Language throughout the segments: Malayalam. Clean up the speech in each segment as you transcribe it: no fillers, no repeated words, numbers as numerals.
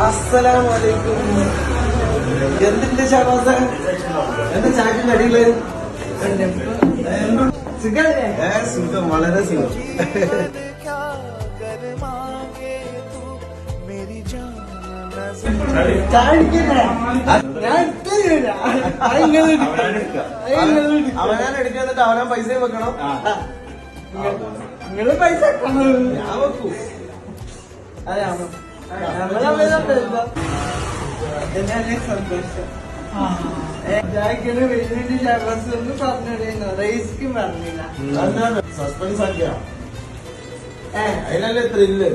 അസ്സലാമലൈക്കും. എന്തിന്റെ ഷാബാസ? എന്താ ചാറ്റിന്റെ അടിയില്? സുഖം, വളരെ സുഖം. അവനാൻ എടുക്കുന്നിട്ട് അവനാൻ പൈസയും വെക്കണം. നിങ്ങള് പൈസ ഞാൻ വെക്കൂ. അതെ സന്തോഷം. വലിയ ഷാബാസ് ഒന്ന് പറഞ്ഞിരുന്നു, റേസ്ക്കും പറഞ്ഞില്ല. സസ്പെൻസ് ആക്കിയാ അതിനല്ലേ ത്രില്ല്.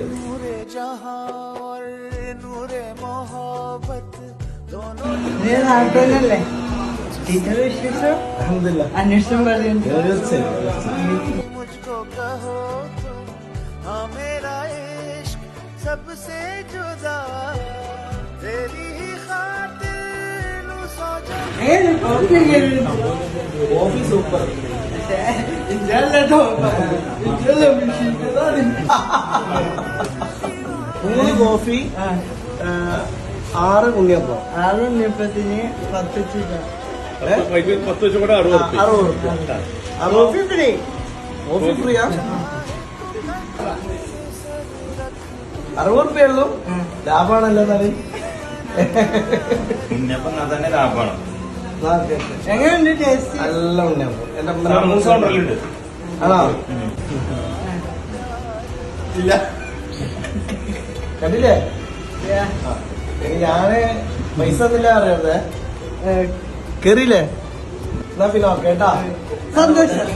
നീ നാട്ടിലല്ലേ? ടീച്ചർ വിശേഷം അന്വേഷണം പറയുന്നു. सबसे जुदा तेरी खातिर ऑफिस ऊपर മൂന്ന് കോഫി 6 ഉണ്ണിയപ്പം. 6 ഉണ്ണിയപ്പത്തിന് 10 ചിക്കൻ. 60 ഫ്രീ. കോഫി ഫ്രീയാ? 60 ഉള്ളൂ. ലാഭമാണല്ലോ എന്നാല്. ഉണ്ണിയപ്പം തന്നെ ലാഭമാണ്. എങ്ങനെയുണ്ട് ടേസ്റ്റ്? നല്ല ഉണ്ണിയപ്പം. എന്റെ ആണോ? ഇല്ല കണ്ടില്ലേ? ഞാന് പൈസ ഒന്നില്ല അറിയാതെ കേറിയില്ലേ? എന്നാ പിന്നെ ഓക്കെ കേട്ടാ. സന്തോഷം.